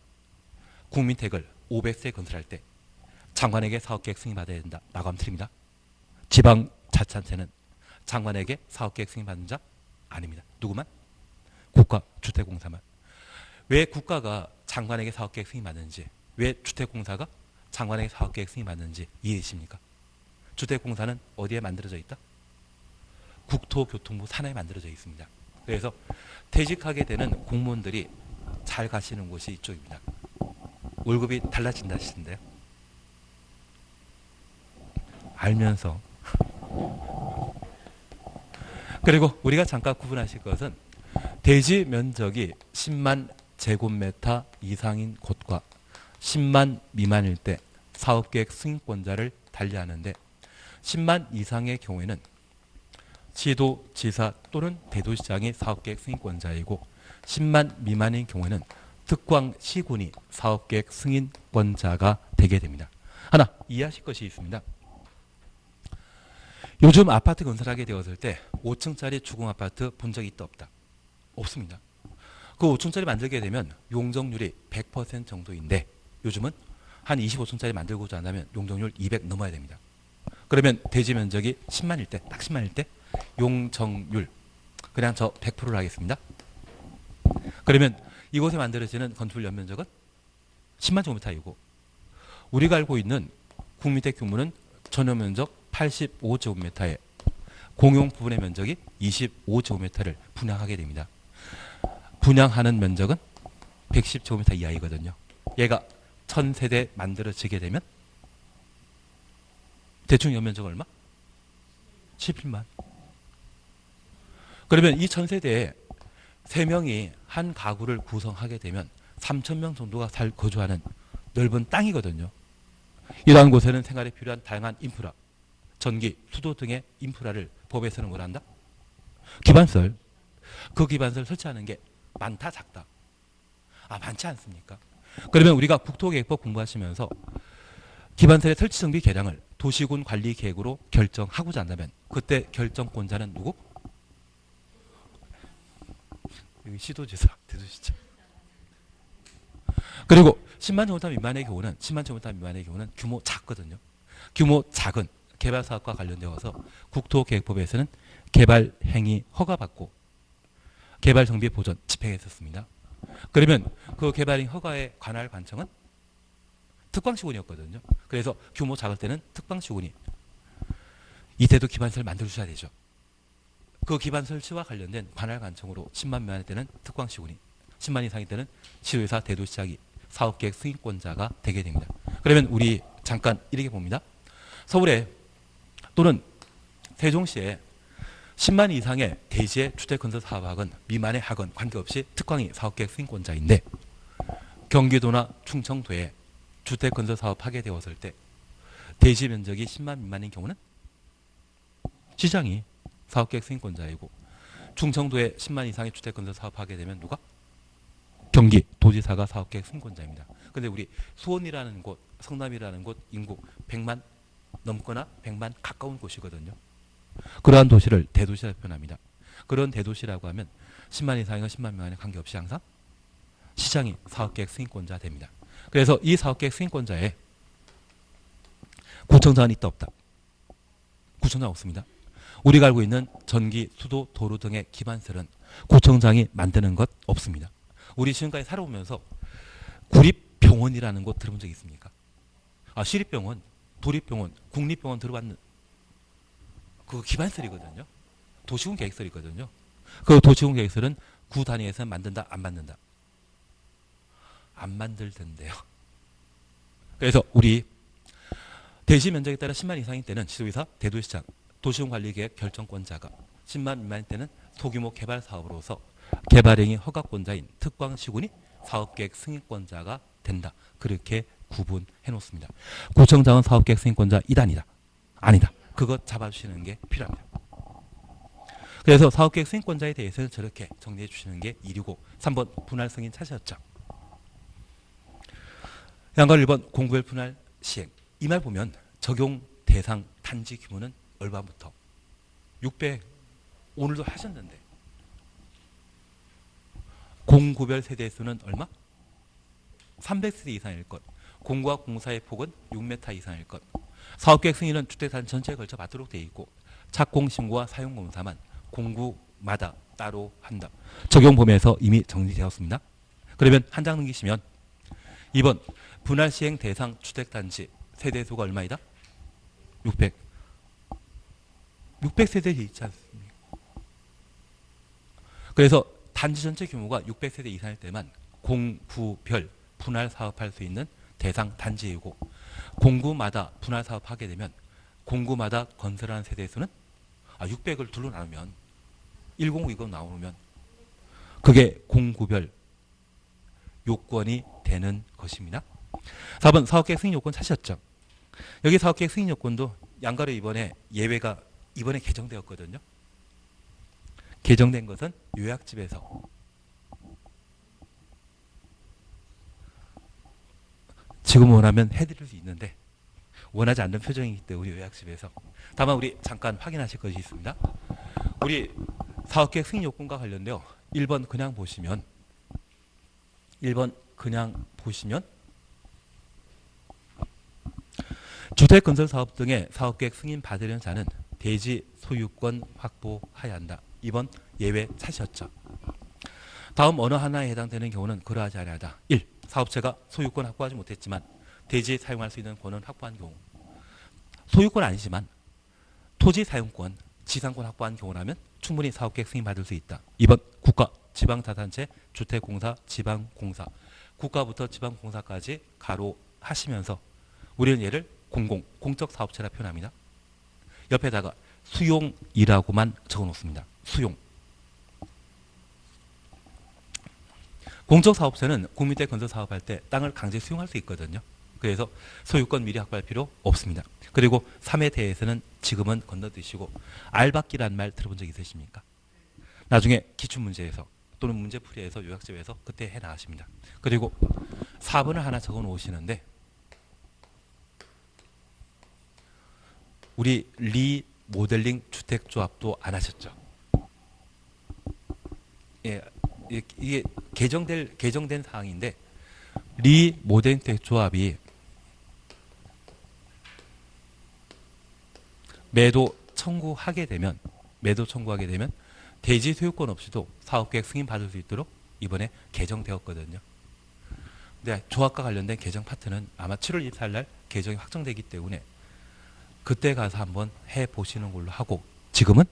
국민택을 500세 건설할 때 장관에게 사업계획 승인 받아야 된다. 라고 하면 틀립니다. 지방자치단체는 장관에게 사업계획 승인 받는 자 아닙니다. 누구만? 국가주택공사만. 왜 국가가 장관에게 사업계획 승인 받는지, 왜 주택공사가 장관에게 사업계획 승인 받는지 이해되십니까? 주택공사는 어디에 만들어져 있다? 국토교통부 산하에 만들어져 있습니다. 그래서 퇴직하게 되는 공무원들이 잘 가시는 곳이 이쪽입니다. 월급이 달라진다 하시는데요. 알면서. 그리고 우리가 잠깐 구분하실 것은 대지 면적이 10만 제곱미터 이상인 곳과 10만 미만일 때 사업계획 승인권자를 달리하는데 10만 이상의 경우에는 시도지사 또는 대도시장이 사업계획 승인권자이고 10만 미만인 경우에는 특광 시군이 사업계획 승인권자가 되게 됩니다. 하나 이해하실 것이 있습니다. 요즘 아파트 건설하게 되었을 때 5층짜리 주공 아파트 본 적이 있다 없다? 없습니다. 그 5층짜리 만들게 되면 용적률이 100% 정도인데 요즘은 한 25층짜리 만들고자 한다면 용적률 200 넘어야 됩니다. 그러면 대지 면적이 10만일 때, 딱 10만일 때 용적률 그냥 저 100%를 하겠습니다. 그러면 이곳에 만들어지는 건축 연면적은 10만 제곱미터이고 우리가 알고 있는 국민택 규모는 전용 면적 85제곱미터에 공용 부분의 면적이 25제곱미터를 분양하게 됩니다. 분양하는 면적은 110제곱미터 이하이거든요. 얘가 1000세대 만들어지게 되면 대충 연면적 얼마? 11만. 그러면 이 1000세대에 3명이 한 가구를 구성하게 되면 3000명 정도가 거주하는 넓은 땅이거든요. 이러한 곳에는 생활에 필요한 다양한 인프라, 전기, 수도 등의 인프라를 법에서는 뭘 한다? 기반설. 그 기반설 설치하는 게 많다 작다? 많지 않습니까? 그러면 우리가 국토계획법 공부하시면서 기반설의 설치 정비 계량을 도시군 관리 계획으로 결정하고자 한다면 그때 결정권자는 누구? 여기 시도지사 대도시장. 그리고 10만 제곱미터 미만의 경우는 10만 제곱미터 미만의 경우는 규모 작거든요. 규모 작은 개발 사업과 관련되어서 국토계획법에서는 개발 행위 허가받고 개발 정비 보전 집행했었습니다. 그러면 그 개발 행위 허가에 관할 관청은 특광시군이었거든요. 그래서 규모 작을 때는 특광시군이 이때도 기반설을 만들어 주셔야 되죠. 그 기반 설치와 관련된 관할 관청으로 10만 미만일 때는 특광시군이 10만 이상일 때는 시도지사 대도시장이 사업계획 승인권자가 되게 됩니다. 그러면 우리 잠깐 이렇게 봅니다. 서울에 또는 세종시에 10만 이상의 대지의 주택건설 사업학은 미만의 학은 관계없이 특광이 사업계획 승인권자인데 경기도나 충청도에 주택건설 사업하게 되었을 때 대지 면적이 10만 미만인 경우는 시장이 사업계획 승인권자이고 충청도에 10만 이상의 주택건설 사업하게 되면 누가? 경기 도지사가 사업계획 승인권자입니다. 그런데 우리 수원이라는 곳, 성남이라는 곳 인구 100만 넘거나 100만 가까운 곳이거든요. 그러한 도시를 대도시라 표현합니다. 그런 대도시라고 하면 10만 이상이나 10만 미만에 관계없이 항상 시장이 사업계획 승인권자 됩니다. 그래서 이 사업계획 승인권자에 구청장은 있다 없다? 구청장 없습니다. 우리가 알고 있는 전기, 수도, 도로 등의 기반설은 구청장이 만드는 것 없습니다. 우리 지금까지 살아오면서 구립병원이라는 곳 들어본 적 있습니까? 시립병원, 도립병원, 국립병원 들어봤는 그 기반설이거든요. 도시군 계획설이거든요. 그 도시군 계획설은 구 단위에서 만든다, 안 만든다? 안 만들 텐데요. 그래서 우리 대지 면적에 따라 10만 이상일 때는 시도지사, 대도시장, 도시군관리계획 결정권자가 10만 미만일 때는 소규모 개발 사업으로서 개발행위 허가권자인 특광시군이 사업계획 승인권자가 된다. 그렇게 구분해 놓습니다. 구청장은 사업계획 승인권자 2단이다. 아니다. 그것 잡아주시는 게 필요합니다. 그래서 사업계획 승인권자에 대해서는 저렇게 정리해 주시는 게 1이고 3번 분할 승인 찾으셨죠. 양가 1번 공구별 분할 시행. 이 말 보면 적용 대상 단지 규모는 얼마부터? 600. 오늘도 하셨는데. 공구별 세대 수는 얼마? 300세대 이상일 것. 공구와 공사의 폭은 6m 이상일 것. 사업계획 승인은 주택단 전체에 걸쳐 받도록 되어 있고 착공 신고와 사용 공사만 공구마다 따로 한다. 적용 범위에서 이미 정리되었습니다. 그러면 한 장 넘기시면 2번 분할 시행 대상 주택단지 세대수가 얼마이다? 600. 600세대 있지 않습니까? 그래서 단지 전체 규모가 600세대 이상일 때만 공구별 분할 사업할 수 있는 대상 단지이고 공구마다 분할 사업하게 되면 공구마다 건설하는 세대수는 600을 둘로 나누면 109 나오면 그게 공구별 요건이 되는 것입니다. 4번 사업계획 승인 요건 찾으셨죠? 여기 사업계획 승인 요건도 양가로 이번에 예외가 이번에 개정되었거든요. 개정된 것은 요약집에서 지금 원하면 해드릴 수 있는데 원하지 않는 표정이기 때문에 요약집에서 다만 우리 잠깐 확인하실 것이 있습니다. 우리 사업계획 승인 요건과 관련되어 1번 그냥 보시면 주택건설사업 등의 사업계획 승인 받으려는 자는 대지 소유권 확보해야 한다. 2번 예외 차시였죠. 다음 어느 하나에 해당되는 경우는 그러하지 아니하다. 1. 사업체가 소유권 확보하지 못했지만 대지 사용할 수 있는 권은 확보한 경우. 소유권 아니지만 토지 사용권, 지상권 확보한 경우라면 충분히 사업계획 승인 받을 수 있다. 2번 국가, 지방자단체, 주택공사, 지방공사. 국가부터 지방공사까지 가로 하시면서 우리는 얘를 공적사업체라 표현합니다. 옆에다가 수용이라고만 적어놓습니다. 수용. 공적사업체는 국민대 건설사업할 때 땅을 강제 수용할 수 있거든요. 그래서 소유권 미리 확보할 필요 없습니다. 그리고 3에 대해서는 지금은 건너뛰시고 알박기란 말 들어본 적 있으십니까? 나중에 기출문제에서 또는 문제풀이에서 요약집에서 그때 해나가십니다. 그리고 4번을 하나 적어 놓으시는데 우리 리모델링 주택조합도 안 하셨죠? 예, 이게 개정된 사항인데 리모델링 주택조합이 매도 청구하게 되면 대지 소유권 없이도 사업계획 승인 받을 수 있도록 이번에 개정되었거든요. 근데 조합과 관련된 개정 파트는 아마 7월 24일 날 개정이 확정되기 때문에 그때 가서 한번 해보시는 걸로 하고 지금은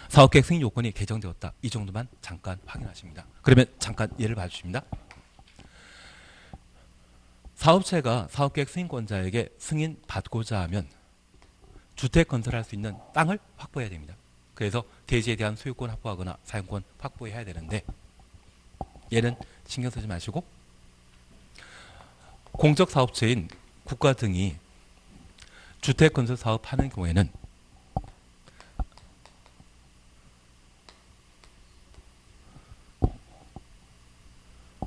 사업계획 승인 요건이 개정되었다. 이 정도만 잠깐 확인하십니다. 그러면 잠깐 예를 봐주십니다. 사업체가 사업계획 승인권자에게 승인받고자 하면 주택 건설할 수 있는 땅을 확보해야 됩니다. 그래서 대지에 대한 소유권 확보하거나 사용권 확보해야 되는데 얘는 신경 쓰지 마시고 공적사업체인 국가 등이 주택 건설 사업하는 경우에는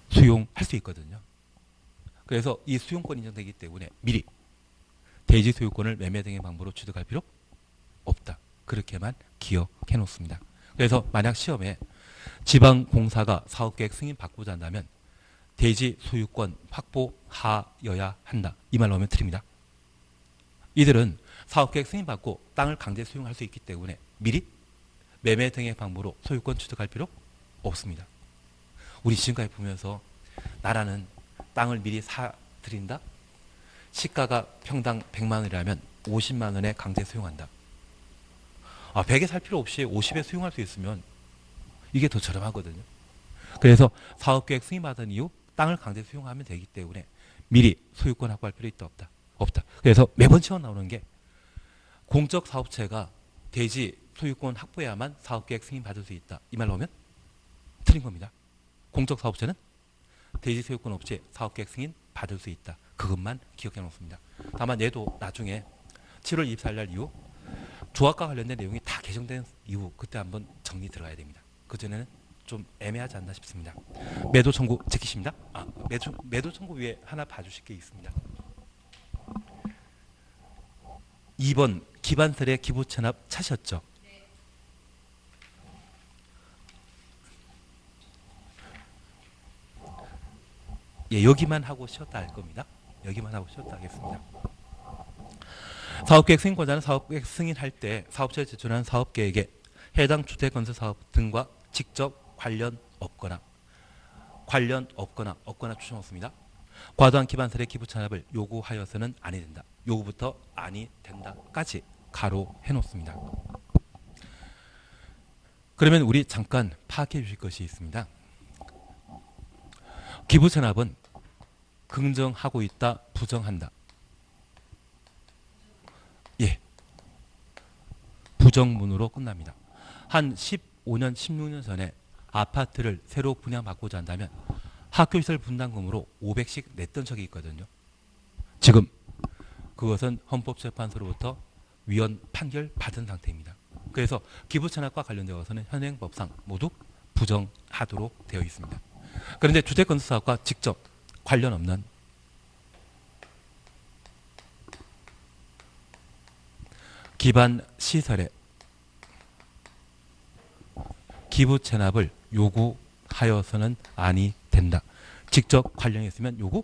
수용할 수 있거든요. 그래서 이 수용권이 인정되기 때문에 미리 대지 소유권을 매매 등의 방법으로 취득할 필요 없다. 그렇게만 기억해 놓습니다. 그래서 만약 시험에 지방공사가 사업계획 승인 받고자 한다면 대지 소유권 확보하여야 한다. 이 말 넣으면 틀립니다. 이들은 사업계획 승인 받고 땅을 강제 수용할 수 있기 때문에 미리 매매 등의 방법으로 소유권 취득할 필요 없습니다. 우리 지금까지 보면서 나라는 땅을 미리 사드린다? 시가가 평당 100만 원이라면 50만 원에 강제 수용한다. 100에 살 필요 없이 50에 수용할 수 있으면 이게 더 저렴하거든요. 그래서 사업계획 승인받은 이후 땅을 강제 수용하면 되기 때문에 미리 소유권 확보할 필요 있다 없다? 없다. 그래서 매번 시험 나오는 게 공적 사업체가 대지 소유권 확보해야만 사업계획 승인받을 수 있다. 이 말 나오면 틀린 겁니다. 공적 사업체는 대지 소유권 없이 사업계획 승인 받을 수 있다. 그것만 기억해 놓습니다. 다만 얘도 나중에 7월 24일 날 이후 조합과 관련된 내용이 다 개정된 이후 그때 한번 정리 들어가야 됩니다. 그전에는 좀 애매하지 않나 싶습니다. 매도 청구 제끼십니다. 매도 청구 위에 하나 봐주실 게 있습니다. 2번 기반설의 기부 체납 차셨죠? 예, 여기만 하고 쉬었다 할 겁니다. 여기만 하고 쉬었다 하겠습니다. 사업계획 승인권자는 사업계획 승인할 때 사업체에 제출한 사업계획에 해당 주택건설사업 등과 직접 관련 없거나 추정 없습니다. 과도한 기반설의 기부 찬압을 요구하여서는 아니 된다. 요구부터 아니 된다까지 가로 해놓습니다. 그러면 우리 잠깐 파악해 주실 것이 있습니다. 기부 찬압은 긍정하고 있다, 부정한다. 예, 부정문으로 끝납니다. 한 15년, 16년 전에 아파트를 새로 분양받고자 한다면 학교시설 분담금으로 500씩 냈던 적이 있거든요. 지금 그것은 헌법재판소로부터 위헌 판결 받은 상태입니다. 그래서 기부찬압과 관련되어서는 현행법상 모두 부정하도록 되어 있습니다. 그런데 주택건설사업과 직접 관련 없는 기반 시설에 기부 체납을 요구하여서는 아니 된다. 직접 관련했으면 요구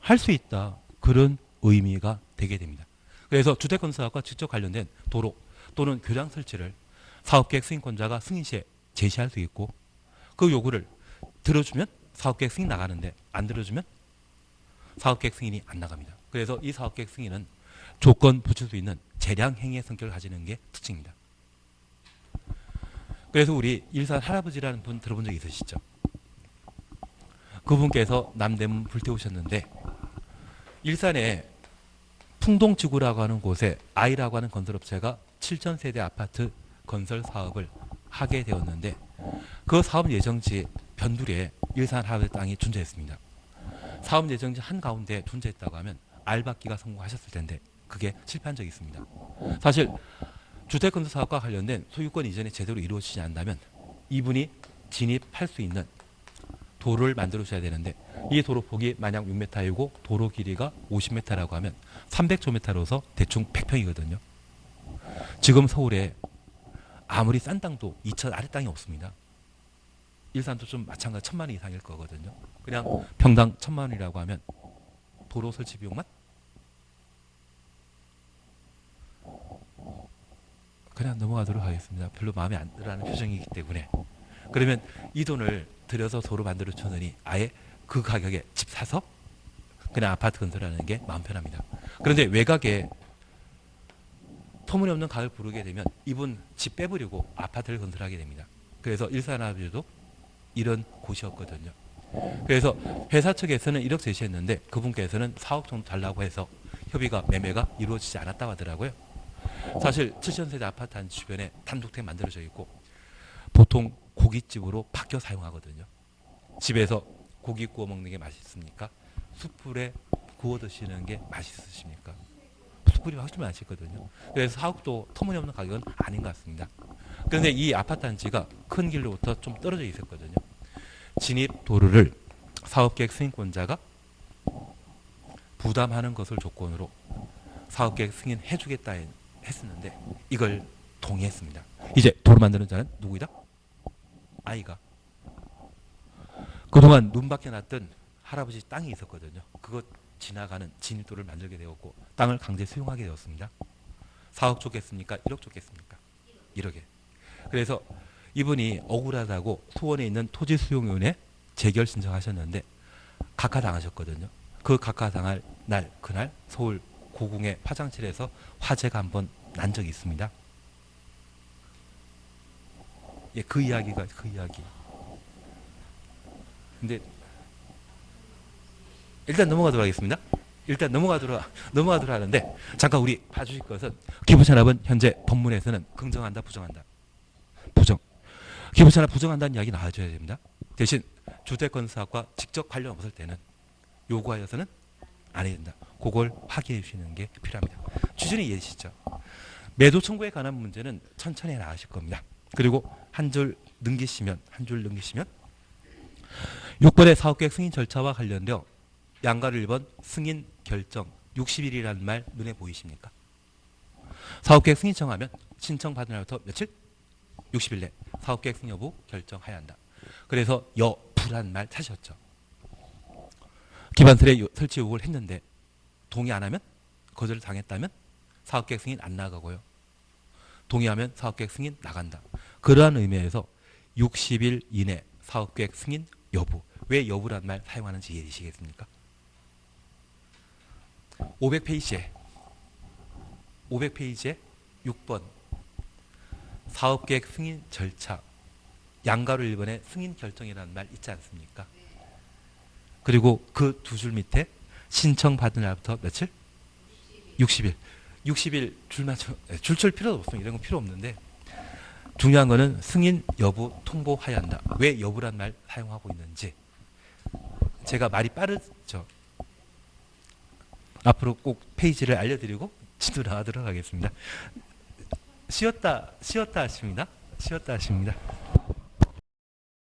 할 수 있다. 그런 의미가 되게 됩니다. 그래서 주택건설사업과 직접 관련된 도로 또는 교량 설치를 사업계획 승인권자가 승인시에 제시할 수 있고 그 요구를 들어주면 사업계획 승인 나가는데 안 들어주면 사업계획 승인이 안 나갑니다. 그래서 이 사업계획 승인은 조건 붙일 수 있는 재량 행위의 성격을 가지는 게 특징입니다. 그래서 우리 일산 할아버지라는 분 들어본 적 있으시죠? 그분께서 남대문 불태우셨는데 일산에 풍동지구라고 하는 곳에 아이라고 하는 건설업체가 7,000세대 아파트 건설 사업을 하게 되었는데 그 사업 예정지 변두리에 일산 할아버지 땅이 존재했습니다. 사업 예정지 한가운데 존재했다고 하면 알받기가 성공하셨을 텐데 그게 실패한 적이 있습니다. 사실 주택건설 사업과 관련된 소유권 이전이 제대로 이루어지지 않는다면 이분이 진입할 수 있는 도로를 만들어 줘야 되는데 이 도로 폭이 만약 6m이고 도로 길이가 50m라고 하면 300조미터로서 대충 100평이거든요. 지금 서울에 아무리 싼 땅도 2천 아래 땅이 없습니다. 일산도 좀 마찬가지 1,000만 원 이상일 거거든요. 그냥 평당 1,000만 원이라고 하면 도로 설치 비용만 그냥 넘어가도록 하겠습니다. 별로 마음에 안 들어하는 표정이기 때문에. 그러면 이 돈을 들여서 도로 만들어 주느니 아예 그 가격에 집 사서 그냥 아파트 건설하는 게 마음 편합니다. 그런데 외곽에 터무니없는 가격을 부르게 되면 이분 집 빼버리고 아파트를 건설하게 됩니다. 그래서 일산아비도 이런 곳이었거든요. 그래서 회사 측에서는 1억 제시했는데 그분께서는 4억 정도 달라고 해서 협의가 매매가 이루어지지 않았다고 하더라고요. 사실 7,000세대 아파트 한 주변에 단독택 만들어져 있고 보통 고깃집으로 바뀌어 사용하거든요. 집에서 고기 구워 먹는 게 맛있습니까? 숯불에 구워 드시는 게 맛있으십니까? 숯불이 확실히 맛있거든요. 그래서 4억도 터무니없는 가격은 아닌 것 같습니다. 그런데 이 아파트 단지가 큰 길로부터 좀 떨어져 있었거든요. 진입 도로를 사업계획 승인권자가 부담하는 것을 조건으로 사업계획 승인해 주겠다 했었는데 이걸 동의했습니다. 이제 도로 만드는 자는 누구이다? 아이가. 그동안 눈밖에 났던 할아버지 땅이 있었거든요. 그것 지나가는 진입도를 만들게 되었고 땅을 강제 수용하게 되었습니다. 4억 줬겠습니까? 1억 줬겠습니까? 1억에. 그래서 이분이 억울하다고 수원에 있는 토지수용위원회 재결 신청하셨는데 각하당하셨거든요. 그 각하당할 날 그날 서울 고궁의 화장실에서 화재가 한번 난 적이 있습니다. 예, 그 이야기가 그 이야기. 근데 일단 넘어가도록 하겠습니다. 일단 넘어가도록 하는데 잠깐 우리 봐주실 것은 기부찬압은 현재 법문에서는 긍정한다, 부정한다. 부정. 기부찬압 부정한다는 이야기 나와줘야 됩니다. 대신 주택건설사업과 직접 관련 없을 때는 요구하여서는 안 해야 된다. 그걸 확인해 주시는 게 필요합니다. 취지는 이해되시죠? 매도 청구에 관한 문제는 천천히 나가실 겁니다. 그리고 한 줄 넘기시면 6번의 사업계획 승인 절차와 관련되어 양가로 1번 승인 결정 60일이라는 말 눈에 보이십니까? 사업계획 승인 청하면 신청받은 날부터 며칠? 60일 내 사업계획 승인 여부 결정해야 한다. 그래서 여부란 말 찾으셨죠? 기반설에 설치 요구를 했는데 동의 안 하면 거절을 당했다면 사업계획 승인 안 나가고요. 동의하면 사업계획 승인 나간다. 그러한 의미에서 60일 이내 사업계획 승인 여부. 왜 여부란 말 사용하는지 이해되시겠습니까? 500페이지에 6번 사업계획 승인 절차 양가로 1번에 승인 결정이라는 말 있지 않습니까? 그리고 그 두 줄 밑에 신청받은 날부터 며칠? 60일. 60일 줄칠 필요도 없습니다. 이런 건 필요 없는데 중요한 거는 승인 여부 통보해야 한다. 왜 여부란 말 사용하고 있는지 제가 말이 빠르죠. 앞으로 꼭 페이지를 알려드리고 지도 나가도록 하겠습니다. 쉬었다 하십니다.